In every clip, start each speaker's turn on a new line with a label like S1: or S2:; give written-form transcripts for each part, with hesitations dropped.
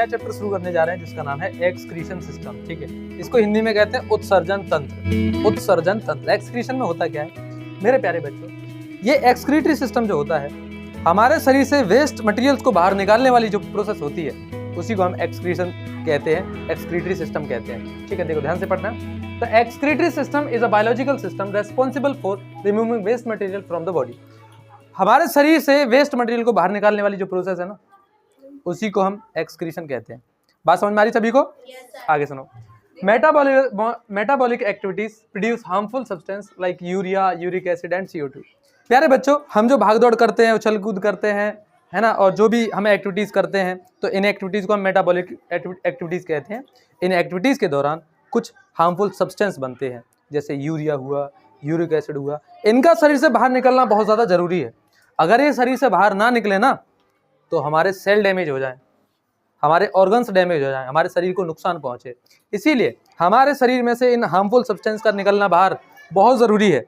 S1: नया चैप्टर शुरू करने जा रहे हैं जिसका नाम है एक्सक्रीशन सिस्टम। ठीक है, इसको हिंदी में कहते हैं उत्सर्जन तंत्र। उत्सर्जन तंत्र, एक्सक्रीशन में होता क्या है मेरे प्यारे बच्चों, ये एक्सक्रीटरी सिस्टम जो होता है, हमारे शरीर से वेस्ट मटेरियल्स को बाहर निकालने वाली जो प्रोसेस होती है उसी को हम एक्सक्रीशन कहते हैं, एक्सक्रीटरी सिस्टम कहते हैं। ठीक है, देखो ध्यान से पढ़ना। The excretory system is a biological system responsible for removing waste material from the body. हमारे शरीर से वेस्ट मटेरियल को बाहर निकालने वाली जो प्रोसेस है ना, उसी को हम एक्सक्रीशन कहते हैं। बात समझ में आ रही सभी को? आगे सुनो। Metabolic activities produce harmful substance like urea, uric acid and CO2। प्यारे बच्चों, हम जो भागदौड़ करते हैं, उछल कूद करते हैं, है ना, और जो भी हमें एक्टिविटीज़ करते हैं, तो इन एक्टिविटीज़ को हम मेटाबॉलिक एक्टिविटीज़ कहते हैं। इन एक्टिविटीज़ के दौरान कुछ हार्मफुल सब्सटेंस बनते हैं, जैसे यूरिया हुआ, यूरिक एसिड हुआ। इनका शरीर से बाहर निकलना बहुत ज़्यादा ज़रूरी है। अगर ये शरीर से बाहर ना निकले ना, तो हमारे सेल डैमेज हो जाए, हमारे ऑर्गन्स डैमेज हो जाए, हमारे शरीर को नुकसान पहुँचे। इसीलिए हमारे शरीर में से इन हार्मफुल सब्सटेंस का निकलना बाहर बहुत ज़रूरी है।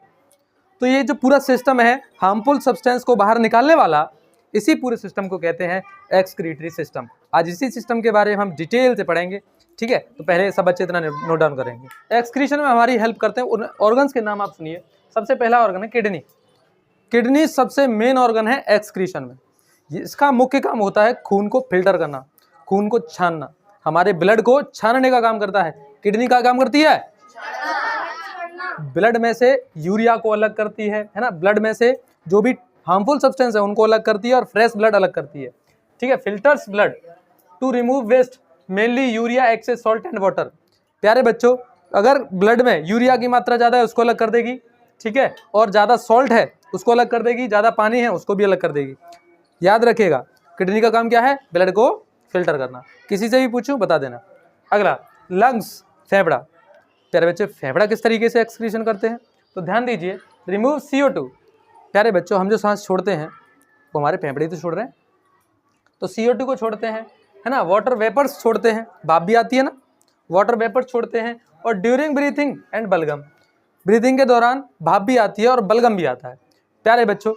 S1: तो ये जो पूरा सिस्टम है हार्मफुल सब्सटेंस को बाहर निकालने वाला, इसी पूरे सिस्टम को कहते हैं एक्सक्रीटरी सिस्टम। आज इसी सिस्टम के बारे में हम डिटेल से पढ़ेंगे। ठीक है, तो पहले सब बच्चे इतना नोट डाउन करेंगे। एक्सक्रीशन में हमारी हेल्प करते हैं उन ऑर्गन्स के नाम आप सुनिए। सबसे पहला ऑर्गन है किडनी। किडनी सबसे मेन ऑर्गन है एक्सक्रीशन में। इसका मुख्य काम होता है खून को फिल्टर करना, खून को छानना, हमारे ब्लड को छानने का काम करता है। किडनी का काम करती है, ब्लड में से यूरिया को अलग करती है ना, ब्लड में से जो भी हार्मफुल सब्सटेंस है उनको अलग करती है और फ्रेश ब्लड अलग करती है। ठीक है, filters blood to remove waste mainly urea, excess salt and water. प्यारे बच्चों, अगर ब्लड में यूरिया की मात्रा ज़्यादा है उसको अलग कर देगी, ठीक है, और ज़्यादा सॉल्ट है उसको अलग कर देगी, ज़्यादा पानी है उसको भी अलग कर देगी। याद रखिएगा, किडनी का काम क्या है? ब्लड को फिल्टर करना। किसी से भी पूछूं बता देना। अगला, लंग्स, फेफड़ा। प्यारे बच्चे, फेफड़ा किस तरीके से एक्सक्रीशन करते हैं? तो ध्यान दीजिए, रिमूव CO2। प्यारे बच्चों, हम जो सांस छोड़ते हैं वो हमारे फेफड़े तो छोड़ रहे हैं, तो CO2 को छोड़ते हैं, है ना। वाटर वेपर्स छोड़ते हैं, भाप भी आती है ना, वाटर वेपर्स छोड़ते हैं। और ड्यूरिंग ब्रीथिंग एंड बलगम, ब्रीथिंग के दौरान भाप भी आती है और बलगम भी आता है। प्यारे बच्चों,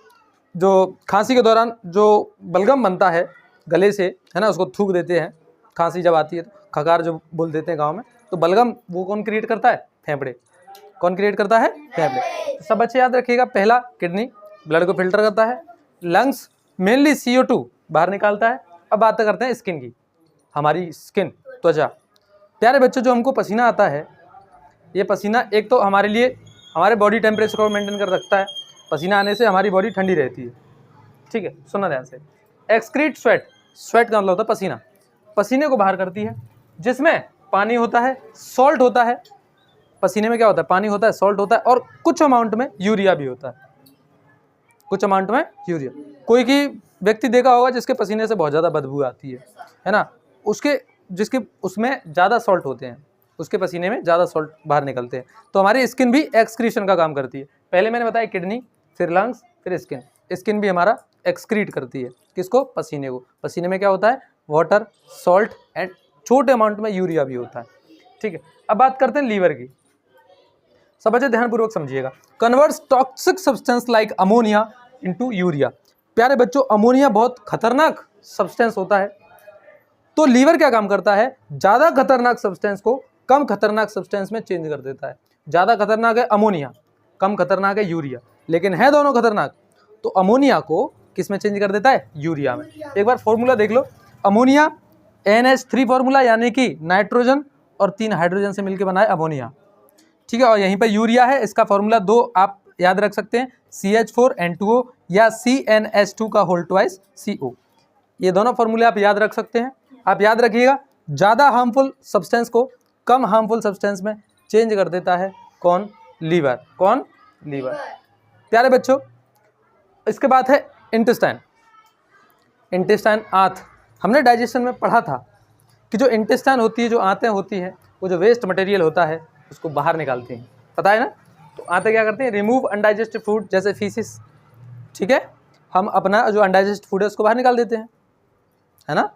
S1: जो खांसी के दौरान जो बलगम बनता है गले से, है ना, उसको थूक देते हैं। खांसी जब आती है तो खकार जो बोल देते हैं गाँव में, तो बलगम वो कौन क्रिएट करता है? फेफड़े। कौन क्रिएट करता है? फेफड़े। सब बच्चे याद रखिएगा, पहला किडनी ब्लड को फिल्टर करता है, लंग्स मेनली CO2 बाहर निकालता है। अब बात करते हैं स्किन की, हमारी स्किन, त्वचा। प्यारे बच्चों, जो हमको पसीना आता है, ये पसीना एक तो हमारे लिए हमारे बॉडी टेम्परेचर को मेंटेन कर रखता है। पसीना आने से हमारी बॉडी ठंडी रहती है। ठीक है, सुनना ध्यान से। एक्सक्रीट स्वेट, स्वेट का मतलब होता है पसीना, पसीने को बाहर करती है, जिसमें पानी होता है, सॉल्ट होता है। पसीने में क्या होता है? पानी होता है, सॉल्ट होता है, और कुछ अमाउंट में यूरिया भी होता है, कुछ अमाउंट में यूरिया। कोई की व्यक्ति देखा होगा जिसके पसीने से बहुत ज़्यादा बदबू आती है ना, उसके जिसके उसमें ज़्यादा सॉल्ट होते हैं, उसके पसीने में ज़्यादा सॉल्ट बाहर निकलते हैं। तो हमारी स्किन भी एक्सक्रीशन का काम करती है। पहले मैंने बताया किडनी, फिर लंग्स, फिर स्किन। स्किन भी हमारा एक्सक्रीट करती है, किसको? पसीने को। पसीने में क्या होता है? वाटर, सॉल्ट एंड छोटे अमाउंट में यूरिया भी होता है। ठीक है, अब बात करते हैं लीवर की। सब बच्चे ध्यानपूर्वक समझिएगा। Converts toxic substance like ammonia into urea. प्यारे बच्चों, अमोनिया बहुत खतरनाक सब्सटेंस होता है, तो लीवर क्या काम करता है? ज़्यादा खतरनाक सब्सटेंस को कम खतरनाक सब्सटेंस में चेंज कर देता है। ज़्यादा खतरनाक है अमोनिया, कम खतरनाक है यूरिया, लेकिन है दोनों खतरनाक। तो अमोनिया को किस में चेंज कर देता है? यूरिया में। एक बार फॉर्मूला देख लो, अमोनिया NH3 फॉर्मूला, यानी कि नाइट्रोजन और 3 हाइड्रोजन से मिलकर बना है अमोनिया। ठीक है, और यहीं पर यूरिया है, इसका फॉर्मूला 2 आप याद रख सकते हैं, CH4N2O या CnH2 का होल ट्वाइस CO। ये दोनों फॉर्मूले आप याद रख सकते हैं। आप याद रखिएगा, ज़्यादा हार्मफुल सब्सटेंस को कम हार्मफुल सब्सटेंस में चेंज कर देता है कौन? लीवर। कौन? लीवर। प्यारे बच्चों, इसके बाद है इंटेस्टाइन। इंटेस्टाइन, आंत। हमने डाइजेशन में पढ़ा था कि जो इंटेस्टाइन होती है, जो आंतें होती हैं, वो जो वेस्ट मटेरियल होता है उसको बाहर निकालती हैं, पता है ना। तो आंतें क्या करती हैं? रिमूव अनडाइजेस्टेड फूड, जैसे फीसिस। ठीक है, हम अपना जो अनडाइजेस्टेड फूड है उसको बाहर निकाल देते हैं, है ना,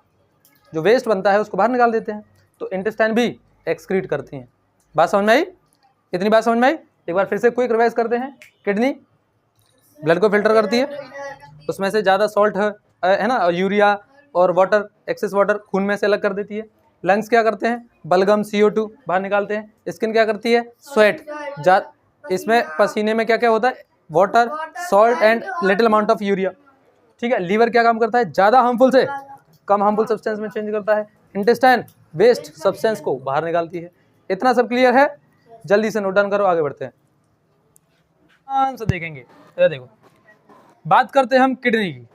S1: जो वेस्ट बनता है उसको बाहर निकाल देते हैं। तो इंटेस्टाइन भी एक्सक्रीट करती हैं। बात समझ में आई? इतनी बात समझ में आई? एक बार फिर से क्विक रिवाइज करते हैं। किडनी ब्लड को फिल्टर करती है, उसमें से ज़्यादा सॉल्ट है ना, यूरिया, और वाटर, एक्सेस वाटर खून में से अलग कर देती है। लंग्स क्या करते हैं, बलगम CO2 बाहर निकालते हैं। स्किन क्या करती है, स्वेट, इसमें पसीने में क्या क्या होता है, water, salt and little amount of urea. ठीक है। लीवर क्या काम करता है, ज़्यादा हार्मफुल से कम हार्मफुल सब्सटेंस में चेंज करता है। इंटेस्टाइन वेस्ट सब्सटेंस को बाहर निकालती है। इतना सब क्लियर है, जल्दी से नोट डाउन करो, आगे बढ़ते हैं। आंसर देखेंगे, देखो बात करते हैं हम किडनी की।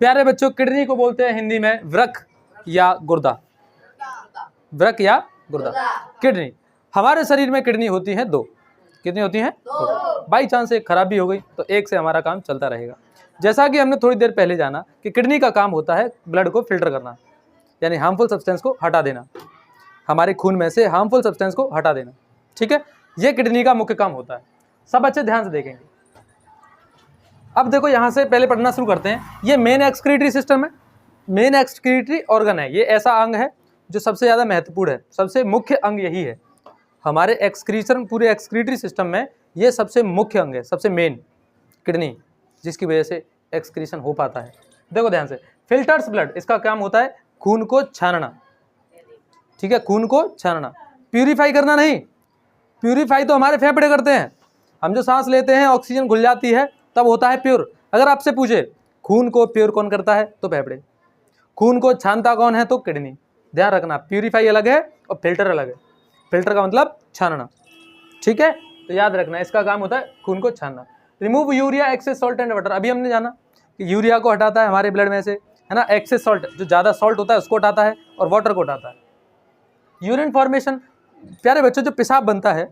S1: प्यारे बच्चों, किडनी को बोलते हैं हिंदी में वृक्क या गुर्दा, वृक्क या गुर्दा। किडनी, हमारे शरीर में किडनी होती है 2। कितनी होती हैं, 2। बाई चांस एक खराबी हो गई तो एक से हमारा काम चलता रहेगा। जैसा कि हमने थोड़ी देर पहले जाना कि किडनी का काम होता है ब्लड को फिल्टर करना, यानी हार्मफुल सब्सटेंस को हटा देना, हमारे खून में से हार्मफुल सब्सटेंस को हटा देना। ठीक है, ये किडनी का मुख्य काम होता है। सब अच्छे ध्यान से देखेंगे। अब देखो यहाँ से पहले पढ़ना शुरू करते हैं। ये मेन एक्सक्रीटरी सिस्टम है, मेन एक्सक्रीटरी ऑर्गन है। ये ऐसा अंग है जो सबसे ज़्यादा महत्वपूर्ण है, सबसे मुख्य अंग यही है हमारे एक्सक्रीशन, पूरे एक्सक्रीटरी सिस्टम में। ये सबसे मुख्य अंग है, सबसे मेन, किडनी, जिसकी वजह से एक्सक्रीशन हो पाता है। देखो ध्यान से, फिल्टर्स ब्लड, इसका काम होता है खून को छानना। ठीक है, खून को छानना, प्यूरिफाई करना नहीं। प्यूरिफाई तो हमारे फेफड़े करते हैं, हम जो सांस लेते हैं ऑक्सीजन घुल जाती है तब होता है प्योर। अगर आपसे पूछे खून को प्योर कौन करता है तो फेफड़े, खून को छानता कौन है तो किडनी। ध्यान रखना, प्यूरिफाई अलग है और फिल्टर अलग है। फिल्टर का मतलब छानना। ठीक है, तो याद रखना इसका काम होता है खून को छानना। Remove urea, excess salt and water, अभी हमने जाना कि यूरिया को हटाता है हमारे ब्लड में से, है ना। एक्सेस सॉल्ट, जो ज़्यादा सॉल्ट होता है उसको हटाता है, और वाटर को हटाता है। यूरिन फॉर्मेशन, प्यारे बच्चों, जो पेशाब बनता है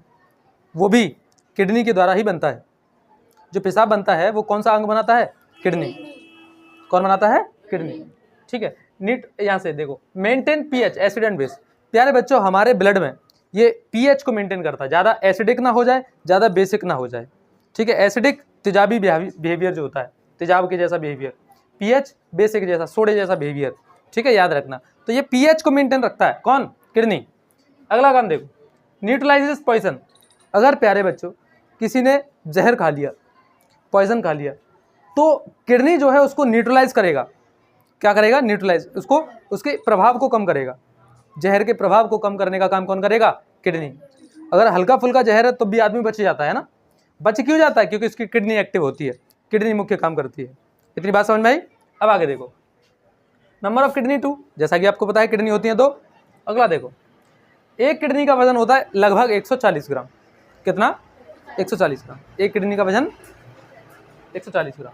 S1: वो भी किडनी के द्वारा ही बनता है। जो पेशाब बनता है वो कौन सा अंग बनाता है, किडनी। कौन बनाता है, किडनी। ठीक है, नीट यहाँ से देखो, maintain pH, acid and base. प्यारे बच्चों, हमारे ब्लड में ये पीएच को मेंटेन करता है, ज़्यादा एसिडिक ना हो जाए, ज़्यादा बेसिक ना हो जाए। ठीक है, एसिडिक तेजाबी बिहेवियर जो होता है, तेजाब के जैसा बिहेवियर। पीएच बेसिक जैसा, सोडे जैसा बिहेवियर। ठीक है, याद रखना। तो ये पीएच को मेंटेन रखता है कौन, किडनी। अगला काम देखो, न्यूट्रलाइजेस पॉइजन। अगर प्यारे बच्चों किसी ने जहर खा लिया, पॉइजन खा लिया, तो किडनी जो है उसको न्यूट्रलाइज करेगा। क्या करेगा, न्यूट्रलाइज, उसको, उसके प्रभाव को कम करेगा। जहर के प्रभाव को कम करने का काम कौन करेगा, किडनी। अगर हल्का फुल्का जहर है तो भी आदमी बच जाता है ना। बच क्यों जाता है, क्योंकि उसकी किडनी एक्टिव होती है, किडनी मुख्य काम करती है। इतनी बात समझ में आई। अब आगे देखो, नंबर ऑफ किडनी 2, जैसा कि आपको पता है किडनी होती है 2। अगला देखो, एक किडनी का वजन होता है लगभग 140 ग्राम। कितना, 140 ग्राम। एक किडनी का वजन 140 ग्राम।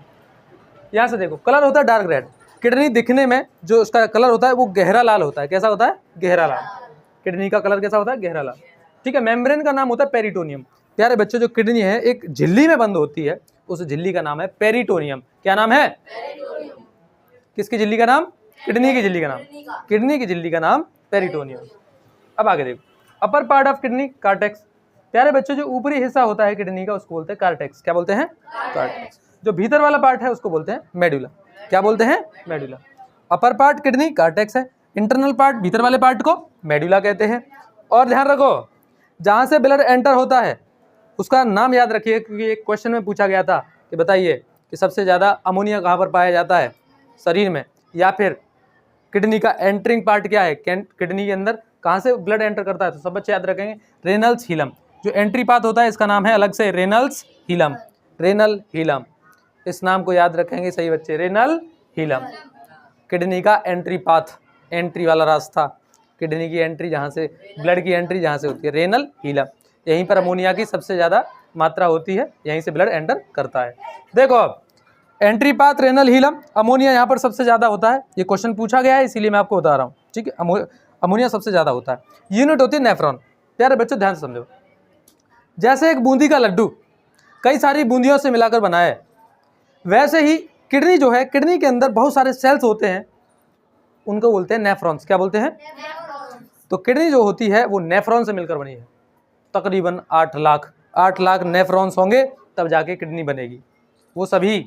S1: यहाँ से देखो, कलर होता है डार्क रेड। किडनी दिखने में जो उसका कलर होता है वो गहरा लाल होता है। कैसा होता है, गहरा लाल। किडनी का कलर कैसा होता है, गहरा लाल। ठीक है, मेम्ब्रेन का नाम होता है पेरिटोनियम। प्यारे बच्चों, जो किडनी है एक झिल्ली में बंद होती है, उस झिल्ली का नाम है पेरिटोनियम। क्या नाम है, किसकी झिल्ली का नाम, किडनी की झिल्ली का नाम, किडनी की झिल्ली का नाम पेरिटोनियम। अब आगे देखो, upper part of kidney cortex. प्यारे बच्चों, जो ऊपरी हिस्सा होता है किडनी का उसको बोलते हैं कार्टेक्स। क्या बोलते हैं, कार्टेक्स। जो भीतर वाला पार्ट है उसको बोलते हैं मेडुला। क्या बोलते हैं, medulla. Upper part kidney cortex है, इंटरनल पार्ट, भीतर वाले पार्ट को मेडुला कहते हैं। और ध्यान रखो, जहाँ से ब्लड एंटर होता है उसका नाम याद रखिए, क्योंकि एक क्वेश्चन में पूछा गया था कि बताइए कि सबसे ज़्यादा अमोनिया कहाँ पर पाया जाता है, शरीर में, या फिर किडनी का एंटरिंग पार्ट क्या है, किडनी के अंदर कहाँ से ब्लड एंटर करता है। तो सब बच्चे याद रखेंगे, रेनल्स हीलम। जो एंट्री पाथ होता है इसका नाम है अलग से रेनल्स हीलम। रेनल हीलम, इस नाम को याद रखेंगे सही बच्चे, रेनल हीलम। किडनी का एंट्री पाथ, एंट्री वाला रास्ता, किडनी की एंट्री जहाँ से, ब्लड की एंट्री जहाँ से होती है, रेनल हीलम। यहीं पर अमोनिया की सबसे ज़्यादा मात्रा होती है, यहीं से ब्लड एंटर करता है। देखो अब, एंट्री पाथ रेनल हीलम, अमोनिया यहाँ पर सबसे ज़्यादा होता है। ये क्वेश्चन पूछा गया है इसीलिए मैं आपको बता रहा हूँ। ठीक है, अमोनिया सबसे ज़्यादा होता है। यूनिट होती है नेफ्रॉन। प्यारे बच्चों ध्यान से समझो, जैसे एक बूंदी का लड्डू कई सारी बूंदियों से मिलाकर बना है, वैसे ही किडनी जो है, किडनी के अंदर बहुत सारे सेल्स होते हैं, उनको बोलते हैं नेफ्रॉन्स। क्या बोलते हैं, तो किडनी जो होती है वो नेफ्रॉन से मिलकर बनी है। तकरीबन 8 लाख नेफ्रॉन्स होंगे तब जाके किडनी बनेगी। वो सभी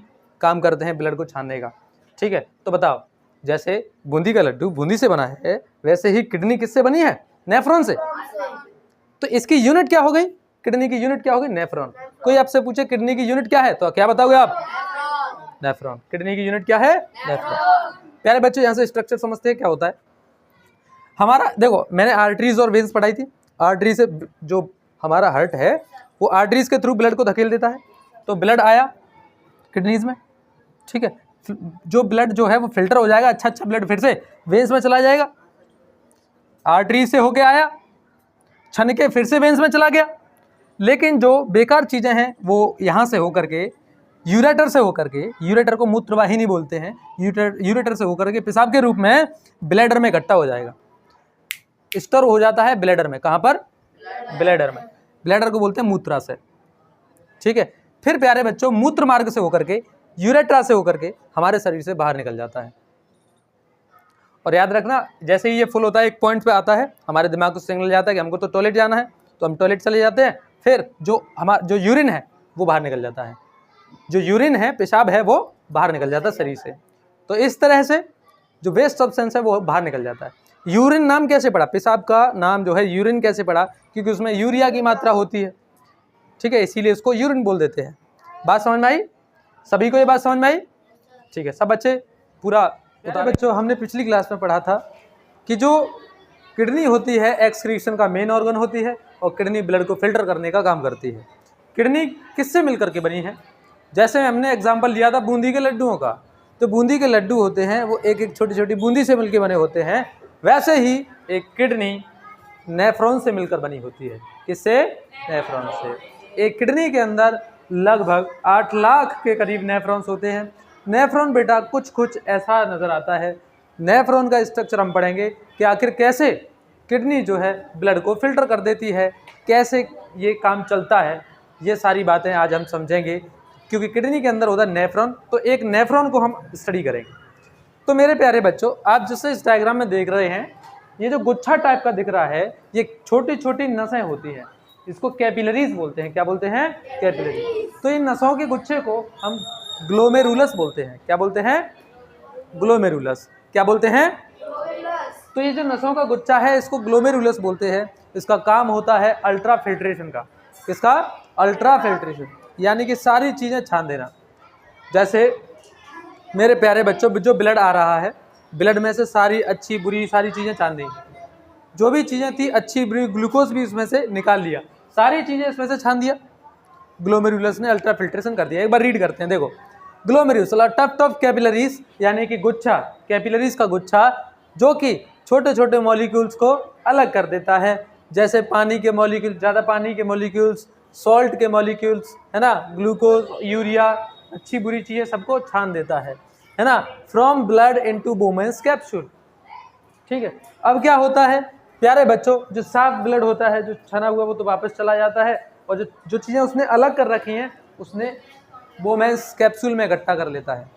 S1: काम करते हैं ब्लड को छानने का। ठीक है, तो बताओ, जैसे बूंदी का लड्डू बूंदी से बना है, वैसे ही किडनी किससे बनी है, नेफ्रॉन से। तो इसकी यूनिट क्या हो गई, किडनी की यूनिट क्या हो गई, नेफ्रॉन। कोई आपसे पूछे किडनी की यूनिट क्या है तो क्या बताओगे आप, नेफ्रॉन। किडनी की यूनिट क्या है, नेफ्रॉन। प्यारे बच्चों यहाँ से स्ट्रक्चर समझते हैं क्या होता है। हमारा देखो मैंने आर्टरीज और वेन्स पढ़ाई थी। आर्टरी से जो हमारा हार्ट है वो आर्टरीज के थ्रू ब्लड को धकेल देता है, तो ब्लड आया किडनीज में, ठीक है। जो ब्लड जो है वो फिल्टर हो जाएगा, अच्छा ब्लड फिर से वेन्स में चला जाएगा। आर्टरी से होके आया, छन के फिर से वेन्स में चला गया। लेकिन जो बेकार चीज़ें हैं वो यहाँ से होकर के यूरेटर से होकर के, यूरेटर को मूत्रवाहिनी बोलते हैं, यूरेटर से होकर के पेशाब के रूप में ब्लैडर में इकट्ठा हो जाएगा, स्टोर हो जाता है ब्लैडर में। कहाँ पर? ब्लैडर में। ब्लैडर को बोलते हैं मूत्राशय, ठीक है। फिर प्यारे बच्चों मूत्र मार्ग से होकर के, यूरेट्रा से होकर के हमारे शरीर से बाहर निकल जाता है। और याद रखना जैसे ही ये फुल होता है एक पॉइंट पे आता है, हमारे दिमाग को सिग्नल जाता है कि हमको तो टॉयलेट जाना है, तो हम टॉयलेट चले जाते हैं। फिर जो यूरिन है वो बाहर निकल जाता है, जो यूरिन है पेशाब है वो बाहर निकल जाता है शरीर से। तो इस तरह से जो वेस्ट सब्सटेंस है वो बाहर निकल जाता है। यूरिन नाम कैसे पड़ा? पेशाब का नाम जो है यूरिन कैसे पड़ा? क्योंकि उसमें यूरिया की मात्रा होती है, ठीक है, इसीलिए उसको यूरिन बोल देते हैं। बात समझ में आई? सभी को ये बात समझ में आई? ठीक है, सब बच्चे पूरा बच्चों हमने पिछली क्लास में पढ़ा था कि जो किडनी होती है एक्सक्रीशन का मेन ऑर्गन होती है और किडनी ब्लड को फिल्टर करने का काम करती है। किडनी किससे मिलकर के बनी है? जैसे हमने एग्जाम्पल लिया था बूंदी के लड्डुओं का, तो बूंदी के लड्डू होते हैं वो एक एक छोटी छोटी बूंदी से मिलकर बने होते हैं। वैसे ही एक किडनी नेफ्रॉन से मिलकर बनी होती है। किससे? नेफ्रॉन से। एक किडनी के अंदर लगभग 8 लाख के करीब नेफ्रॉन्स होते हैं। नेफ्रॉन बेटा कुछ ऐसा नज़र आता है। नेफ्रॉन का स्ट्रक्चर हम पढ़ेंगे कि आखिर कैसे किडनी जो है ब्लड को फिल्टर कर देती है, कैसे ये काम चलता है, ये सारी बातें आज हम समझेंगे। क्योंकि किडनी के अंदर होता है नेफ्रॉन, तो एक नेफ्रॉन को हम स्टडी करेंगे। तो मेरे प्यारे बच्चों आप जैसे इस डायग्राम में देख रहे हैं, ये जो गुच्छा टाइप का दिख रहा है ये छोटी छोटी नसें होती हैं, इसको कैपिलरीज बोलते हैं। क्या बोलते हैं? कैपिलरीज। तो इन नसों के गुच्छे को हम ग्लोमेरुलस बोलते हैं। क्या बोलते हैं? ग्लोमेरुलस। क्या बोलते हैं? तो ये जो नसों का गुच्छा है इसको ग्लोमेरुलस बोलते हैं। इसका काम होता है अल्ट्रा फिल्ट्रेशन का। किसका? अल्ट्रा फिल्ट्रेशन, यानी कि सारी चीज़ें छान देना। जैसे मेरे प्यारे बच्चों जो ब्लड आ रहा है, ब्लड में से सारी अच्छी बुरी सारी चीज़ें छान दी, जो भी चीज़ें थी अच्छी बुरी, ग्लूकोज भी इसमें से निकाल लिया, सारी चीज़ें इसमें से छान दिया। ग्लोमेरुलस ने अल्ट्रा फिल्ट्रेशन कर दिया। एक बार रीड करते हैं, देखो। ग्लोमेरुलस टफ्ट ऑफ कैपिलरीज, यानी कि गुच्छा, कैपिलरीज का गुच्छा जो कि छोटे छोटे मॉलिक्यूल्स को अलग कर देता है। जैसे पानी के मॉलिक्यूल, ज़्यादा पानी के मॉलिक्यूल्स, सॉल्ट के मॉलिक्यूल्स, है ना, ग्लूकोज, यूरिया, अच्छी बुरी चीज़ें सबको छान देता है ना। From blood into Bowman's capsule, ठीक है। अब क्या होता है प्यारे बच्चों, जो साफ ब्लड होता है, जो छना हुआ, वो तो वापस चला जाता है, और जो चीज़ें उसने अलग कर रखी हैं उसने बोमेन्स कैप्सूल में इकट्ठा कर लेता है।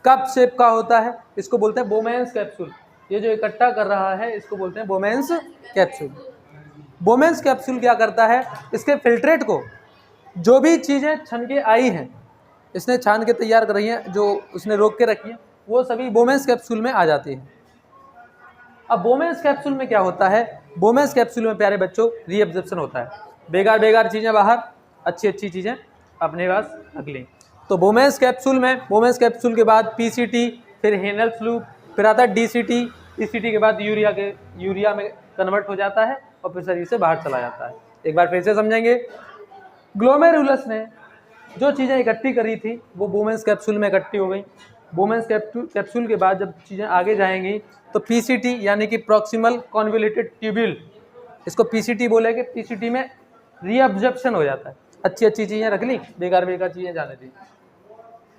S1: कप शेप का होता है, इसको बोलते हैं बोमेन्स कैप्सूल। ये जो इकट्ठा कर रहा है इसको बोलते हैं बोमेन्स कैप्सूल। बोमेन्स कैप्सूल क्या करता है? इसके फिल्ट्रेट को, जो भी चीज़ें छन के आई हैं, इसने छान के तैयार कर रही हैं, जो उसने रोक के रखी है, वो सभी बोमेन्स कैप्सूल में आ जाती हैं। अब बोमेन्स कैप्सूल में क्या होता है? बोमेन्स कैप्सूल में प्यारे बच्चों रीअब्जॉर्प्शन होता है। बेकार चीज़ें बाहर, अच्छी चीज़ें अपने पास रख ली। तो बोमेन्स कैप्सूल में, बोमेन्स कैप्सूल के बाद पीसीटी, फिर हेनल्स लूप, फिर आता है डीसीटी, डीसीटी के बाद यूरिया में कन्वर्ट हो जाता है और फिर शरीर से बाहर चला जाता है। एक बार फिर से समझेंगे। ग्लोमेरुलस ने जो चीज़ें इकट्ठी करी थी वो बोमेन्स कैप्सूल में इकट्ठी हो गई। बोमेन्स कैप्सूल के बाद जब चीज़ें आगे जाएंगी तो पीसीटी, यानी कि प्रॉक्सिमल कॉन्वोल्यूटेड ट्यूब्यूल, इसको पीसीटी बोलेंगे। पीसीटी में रीअब्जॉर्प्शन हो जाता है। अच्छी चीज़ें रख ली, बेकार चीज़ें जाने दी।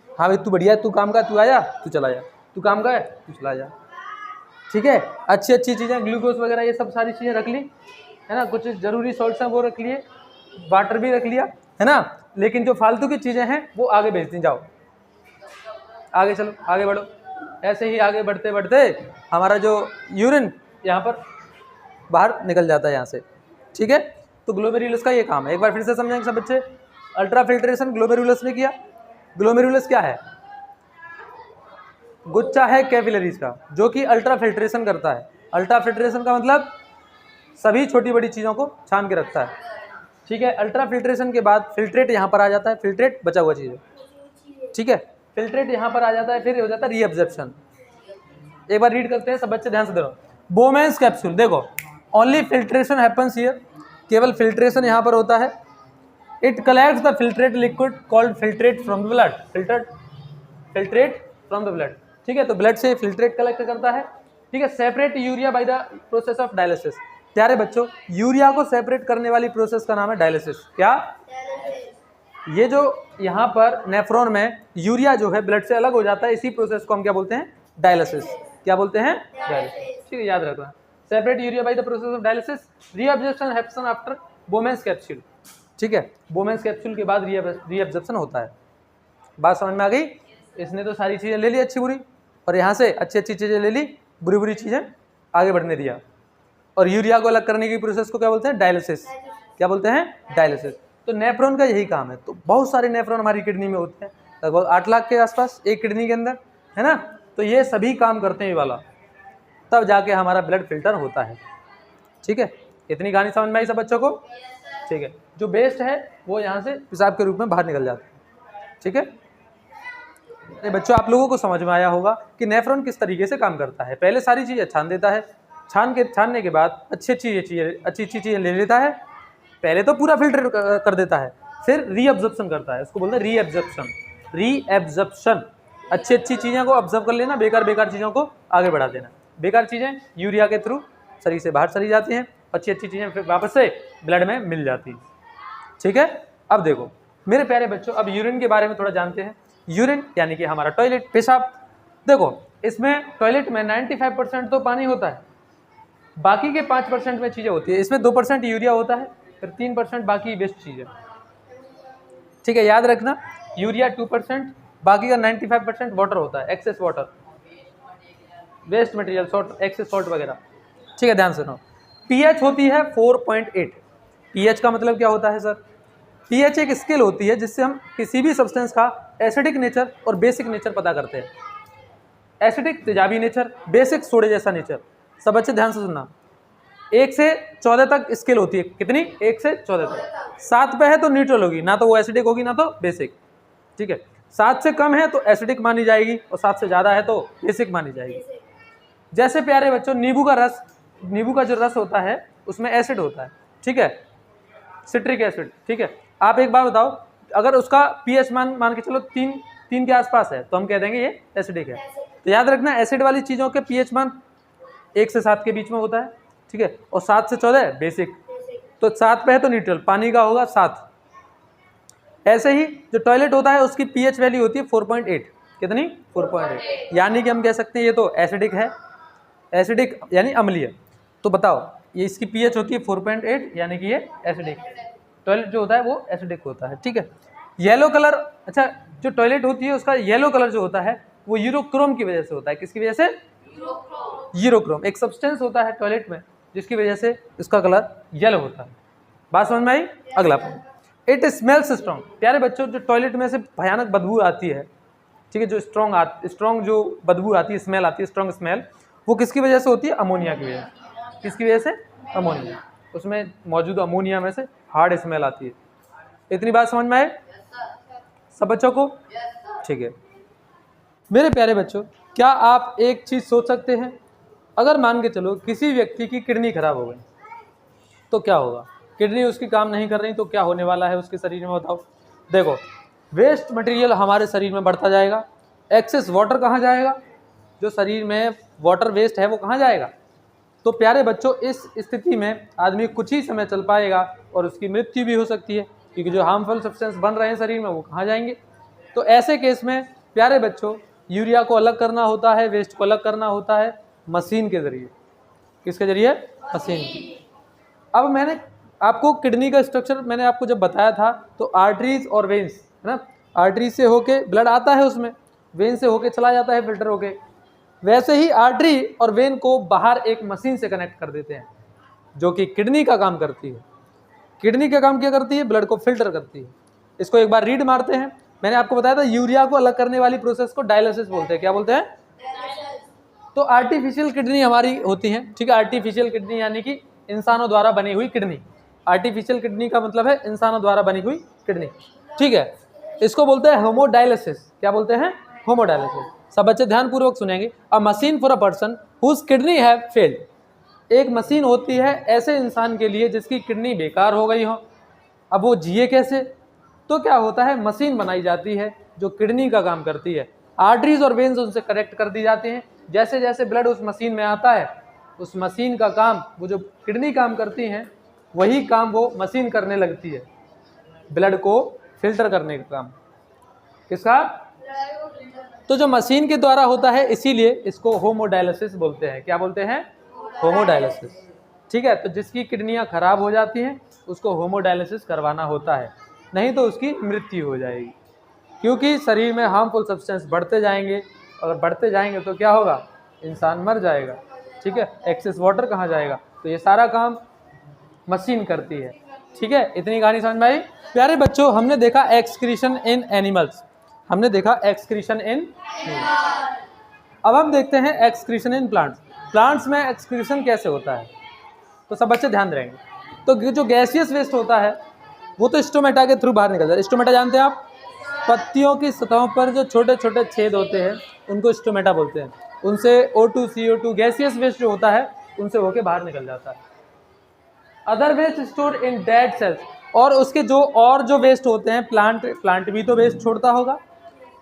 S1: हाँ भाई तू बढ़िया, तू काम का, तू आया, तू चला जा, तू काम का है, तू चला जा, ठीक है। अच्छी चीज़ें, ग्लूकोज वगैरह ये सब सारी चीज़ें रख ली, है ना। कुछ ज़रूरी सॉल्ट्स हैं वो रख लिए, वाटर भी रख लिया, है ना। लेकिन जो फालतू की चीज़ें हैं वो आगे भेज दी। जाओ आगे चलो, आगे बढ़ो। ऐसे ही आगे बढ़ते बढ़ते हमारा जो यूरिन यहाँ पर बाहर निकल जाता है यहाँ से, ठीक है। तो ग्लोमेरुलस का ये काम है। एक बार फिर से समझेंगे सब बच्चे। अल्ट्रा फिल्ट्रेशन ग्लोमेरुलस ने किया। ग्लोमेरुलस क्या है? गुच्छा है कैपिलरीज का जो कि अल्ट्रा फिल्ट्रेशन करता है। अल्ट्रा फिल्ट्रेशन का मतलब सभी छोटी बड़ी चीज़ों को छान के रखता है, ठीक है। अल्ट्रा फिल्ट्रेशन के बाद फिल्ट्रेट यहाँ पर आ जाता है, फिल्ट्रेट बचा हुआ चीज़ है, ठीक है। फिल्ट्रेट यहाँ पर आ जाता है, फिर हो जाता है रीअब्जॉर्प्शन। एक बार रीड करते हैं, सब बच्चे ध्यान से देखो। बोमेंस कैप्सूल, देखो ओनली फिल्ट्रेशन हैपन्स हियर, केवल फिल्ट्रेशन यहाँ पर होता है। It collects the filtrate liquid called filtrate from the blood, filtrate from the blood, ठीक है। तो ब्लड से फिल्ट्रेट कलेक्ट करता है, ठीक है। Separate urea by the process of dialysis, प्यारे बच्चों यूरिया को सेपरेट करने वाली प्रोसेस का नाम है डायलिसिस। क्या? ये जो यहाँ पर नेफ्रॉन में यूरिया जो है ब्लड से अलग हो जाता है, इसी प्रोसेस को हम क्या बोलते हैं? डायलिसिस। क्या बोलते हैं? डायलिसिस, ठीक है, याद रखना। Separate urea by the process of dialysis, reabsorption happens after बोमेंस capsule, ठीक है। बोमेंस कैप्सूल के बाद रीअब्जॉर्प्शन होता है। बात समझ में आ गई? इसने तो सारी चीज़ें ले ली अच्छी बुरी, और यहाँ से अच्छी अच्छी चीज़ें ले ली, बुरी बुरी चीज़ें आगे बढ़ने दिया। और यूरिया को अलग करने की प्रोसेस को क्या बोलते हैं? डायलिसिस। क्या बोलते हैं? डायलिसिस। तो नेफ्रॉन का यही काम है। तो बहुत सारे नेफ्रॉन हमारी किडनी में होते हैं, लगभग 8 लाख के आसपास एक किडनी के अंदर, है ना। तो ये सभी काम करते हैं ये वाला, तब जाके हमारा ब्लड फिल्टर होता है, ठीक है। इतनी कहानी समझ में आई सब बच्चों को? ठीक है। जो वेस्ट है वो यहाँ से पेशाब के रूप में बाहर निकल जाता है, ठीक है। बच्चों आप लोगों को समझ में आया होगा कि नेफ्रॉन किस तरीके से काम करता है। पहले सारी चीज़ें छान देता है, छानने के बाद अच्छी चीज़ें ले लेता है। पहले तो पूरा फिल्टर कर देता है, फिर रीअब्जॉर्प्शन करता है, उसको बोलते हैं रीअब्जॉर्प्शन। अच्छी चीज़ों को ऑब्जर्व कर लेना, बेकार चीज़ों को आगे बढ़ा देना। बेकार चीज़ें यूरिया के थ्रू शरीर से बाहर चली जाती हैं, अच्छी चीज़ें फिर वापस से ब्लड में मिल जाती, ठीक है। अब देखो मेरे प्यारे बच्चों, अब यूरिन के बारे में थोड़ा जानते हैं। यूरिन यानी कि हमारा टॉयलेट, पेशाब। देखो इसमें टॉयलेट में 95% तो पानी होता है, बाकी के 5% में चीज़ें होती है। इसमें 2% यूरिया होता है, फिर 3% बाकी वेस्ट चीज़ें, ठीक है। याद रखना, यूरिया 2%, बाकी का 95% वाटर होता है, excess water, waste material, salt, excess salt वगैरह, ठीक है। ध्यान सुनो, पीएच होती है 4.8। पीएच का मतलब क्या होता है सर? पीएच एक स्केल होती है जिससे हम किसी भी सब्सटेंस का एसिडिक नेचर और बेसिक नेचर पता करते हैं। एसिडिक तेजाबी नेचर, बेसिक सोडे जैसा नेचर। सब बच्चे ध्यान से सुनना, 1 से 14 तक स्केल होती है। कितनी? 1 से 14 तक। 7 पे है तो न्यूट्रल होगी, ना तो वो एसिडिक होगी ना तो बेसिक, ठीक है। 7 से कम है तो एसिडिक मानी जाएगी, और 7 से ज़्यादा है तो बेसिक मानी जाएगी। जैसे प्यारे बच्चों नींबू का जो रस होता है उसमें एसिड होता है, ठीक है, सिट्रिक एसिड, ठीक है। आप एक बार बताओ, अगर उसका पीएच मान के चलो 3 के आसपास है तो हम कह देंगे ये एसिडिक है। तो याद रखना, एसिड वाली चीज़ों के पीएच मान 1 से 7 के बीच में होता है, ठीक है, और 7 से 14 बेसिक। तो 7 पे है तो न्यूट्रल, पानी का होगा 7। ऐसे ही जो टॉयलेट होता है उसकी पीएच वैल्यू होती है 4.8। कितनी? 4.8। यानी कि हम कह सकते हैं ये तो एसिडिक है, एसिडिक यानी अम्लीय। तो बताओ ये इसकी पीएच होती है 4.8, यानी कि ये एसिडिक। टॉयलेट जो होता है वो एसिडिक होता है, ठीक है। येलो कलर, अच्छा जो टॉयलेट होती है उसका येलो कलर जो होता है वो यूरोक्रोम की वजह से होता है। किसकी वजह से? यूरोक्रोम एक सब्सटेंस होता है टॉयलेट में जिसकी वजह से इसका कलर येलो होता है। बात समझ में आई? अगला पॉइंट, इट स्मेल्स स्ट्रॉन्ग। प्यारे बच्चों जो टॉयलेट में से भयानक बदबू आती है, ठीक है, जो स्ट्रॉन्ग जो बदबू आती है, स्मेल आती है, स्ट्रॉन्ग स्मेल, वो किसकी वजह से होती है? अमोनिया की वजह से। किसकी वजह से? अमोनिया। उसमें मौजूद अमोनिया में से हार्ड स्मेल आती है। इतनी बात समझ में आए सब बच्चों को? ठीक है मेरे प्यारे बच्चों, क्या आप एक चीज़ सोच सकते हैं, अगर मान के चलो किसी व्यक्ति की किडनी खराब हो गई तो क्या होगा? किडनी उसकी काम नहीं कर रही तो क्या होने वाला है उसके शरीर में? बताओ। देखो वेस्ट मटेरियल हमारे शरीर में बढ़ता जाएगा, एक्सेस वाटर कहाँ जाएगा? जो शरीर में वाटर वेस्ट है वो कहाँ जाएगा? तो प्यारे बच्चों इस स्थिति में आदमी कुछ ही समय चल पाएगा और उसकी मृत्यु भी हो सकती है, क्योंकि जो हार्मफुल सब्सटेंस बन रहे हैं शरीर में वो कहाँ जाएंगे? तो ऐसे केस में प्यारे बच्चों यूरिया को अलग करना होता है, वेस्ट को अलग करना होता है मशीन के ज़रिए। किसके ज़रिए? मशीन की। अब मैंने आपको किडनी का स्ट्रक्चर मैंने आपको जब बताया था तो आर्टरीज और वेन्स, है ना, आर्टरीज से होके ब्लड आता है उसमें, वेन से होके चला जाता है फिल्टर होके। वैसे ही आर्टरी और वेन को बाहर एक मशीन से कनेक्ट कर देते हैं जो कि किडनी का काम करती है। किडनी का काम क्या करती है? ब्लड को फिल्टर करती है। इसको एक बार रीड मारते हैं। मैंने आपको बताया था यूरिया को अलग करने वाली प्रोसेस को डायलिसिस बोलते हैं। क्या बोलते हैं? तो आर्टिफिशियल किडनी हमारी होती है, ठीक है। आर्टिफिशियल किडनी यानी कि इंसानों द्वारा बनी हुई किडनी। आर्टिफिशियल किडनी का मतलब है इंसानों द्वारा बनी हुई किडनी, ठीक है। इसको बोलते हैं होमोडायलिसिस। क्या बोलते हैं? होमोडायलिसिस। सब बच्चे ध्यानपूर्वक सुनेंगे। A machine for a person whose kidney have failed. एक मशीन होती है ऐसे इंसान के लिए जिसकी किडनी बेकार हो गई हो। अब वो जिए कैसे? तो क्या होता है, मशीन बनाई जाती है जो किडनी का काम करती है। आर्टरीज और वेन्स उनसे कनेक्ट कर दी जाती हैं। जैसे जैसे ब्लड उस मशीन में आता है, उस मशीन का काम, वो जो किडनी काम करती हैं वही काम वो मशीन करने लगती है, ब्लड को फिल्टर करने का काम। किसका? तो जो मशीन के द्वारा होता है, इसीलिए इसको होमोडायलिसिस बोलते हैं। क्या बोलते हैं? होमोडायलिसिस। ठीक है, तो जिसकी किडनियां खराब हो जाती हैं उसको होमोडायलिसिस करवाना होता है, नहीं तो उसकी मृत्यु हो जाएगी। क्योंकि शरीर में हार्मफुल सब्सटेंस बढ़ते जाएंगे, अगर बढ़ते जाएंगे तो क्या होगा, इंसान मर जाएगा। ठीक है, एक्सेस वाटर कहाँ जाएगा? तो ये सारा काम मशीन करती है। ठीक है, इतनी कहानी समझ में आई? प्यारे बच्चों, हमने देखा एक्सक्रीशन इन एनिमल्स, हमने देखा एक्सक्रीशन इन। अब हम देखते हैं एक्सक्रीशन इन प्लांट्स। प्लांट्स में एक्सक्रीशन कैसे होता है, तो सब बच्चे ध्यान रहेंगे। तो जो गैसियस वेस्ट होता है वो तो स्टोमेटा के थ्रू बाहर निकलता है। स्टोमेटा जानते हैं आप? पत्तियों की सतहों पर जो छोटे छोटे छेद होते हैं उनको स्टोमेटा बोलते हैं। उनसे O2, CO2 गैसियस वेस्ट जो होता है उनसे होके बाहर निकल जाता है। Other waste store in dead cells, और उसके जो वेस्ट होते हैं, प्लांट भी तो वेस्ट छोड़ता होगा,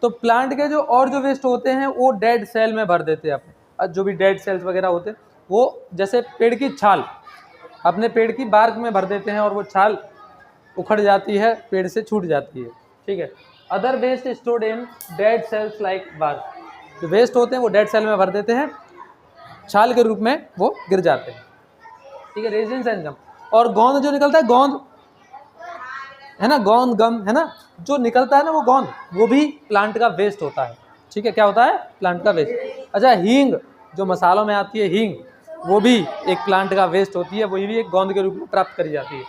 S1: तो प्लांट के जो वेस्ट होते हैं वो डेड सेल में भर देते हैं अपने। जो भी डेड सेल्स वगैरह होते हैं वो जैसे पेड़ की छाल अपने पेड़ की बार्क में भर देते हैं और वो छाल उखड़ जाती है, पेड़ से छूट जाती है। ठीक है, other waste stored in dead cells like bark. जो वेस्ट होते हैं वो डेड सेल में भर देते हैं, छाल के रूप में वो गिर जाते हैं। ठीक है, रेजिन्स एंड गम। और गोंद जो निकलता है, गोंद है ना, गोंद गम है ना, जो निकलता है ना वो गोंद, वो भी प्लांट का वेस्ट होता है। ठीक है, क्या होता है? प्लांट का वेस्ट। अच्छा, हींग जो मसालों में आती है, हींग, वो भी एक प्लांट का वेस्ट होती है, वही भी एक गोंद के रूप में प्राप्त करी जाती है।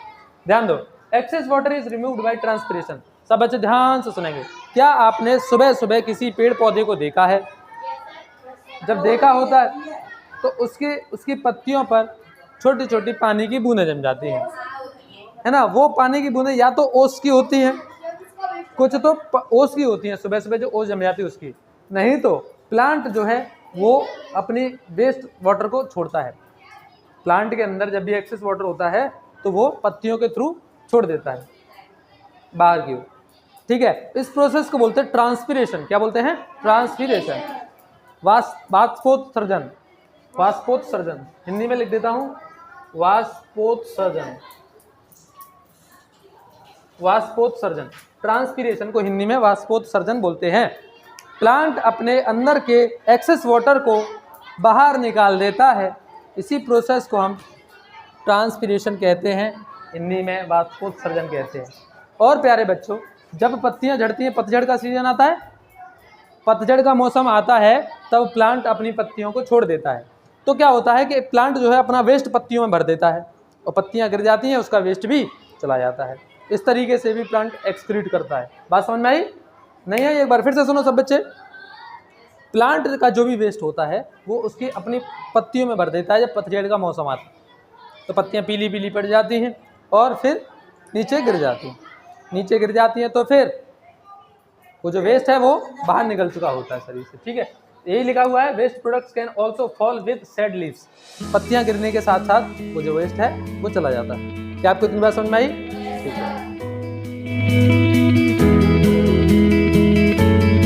S1: ध्यान दो, excess water is removed by transpiration. सब बच्चे ध्यान से सुनेंगे। क्या आपने सुबह सुबह किसी पेड़ पौधे को देखा है? जब देखा होता है तो उसकी पत्तियों पर छोटी छोटी पानी की बूंदें जम जाती हैं, है ना। वो पानी की बूंदें या तो ओस की होती हैं, कुछ तो ओस की होती हैं, सुबह सुबह जो ओस जम जाती है उसकी, नहीं तो प्लांट जो है वो अपनी वेस्ट वाटर को छोड़ता है। प्लांट के अंदर जब भी एक्सेस वाटर होता है तो वो पत्तियों के थ्रू छोड़ देता है बाहर की ओर। ठीक है, इस प्रोसेस को बोलते हैं ट्रांसपिरेशन। क्या बोलते हैं? ट्रांसपिरेशन। वाष्पोत्सर्जन, वाष्पोत्सर्जन हिंदी में लिख देता हूं, वाष्पोत्सर्जन, वाष्पोत्सर्जन। ट्रांसपिरेशन को हिंदी में वाष्पोत्सर्जन बोलते हैं। प्लांट अपने अंदर के एक्सेस वाटर को बाहर निकाल देता है, इसी प्रोसेस को हम ट्रांसपिरेशन कहते हैं, हिंदी में वाष्पोत्सर्जन कहते हैं। और प्यारे बच्चों, जब पत्तियां झड़ती हैं, पतझड़ का सीजन आता है, पतझड़ का मौसम आता है, तब प्लांट अपनी पत्तियों को छोड़ देता है। तो क्या होता है कि प्लांट जो है अपना वेस्ट पत्तियों में भर देता है और पत्तियां गिर जाती हैं, उसका वेस्ट भी चला जाता है। इस तरीके से भी प्लांट एक्सक्रीट करता है। बात समझ में आई? नहीं है? एक बार फिर से सुनो सब बच्चे। प्लांट का जो भी वेस्ट होता है वो उसकी अपनी पत्तियों में भर देता है जब पतझड़ का मौसम आता है, तो पत्तियां पीली पीली पड़ जाती हैं और फिर नीचे गिर जाती हैं। नीचे गिर जाती हैं तो फिर वो जो वेस्ट है वो बाहर निकल चुका होता है शरीर से। ठीक है, यही लिखा हुआ है, waste products can also fall with shed leaves. पत्तियां गिरने के साथ साथ वो जो वेस्ट है वो चला जाता है। क्या आपको इतनी बात समझ में आई? ठीक है।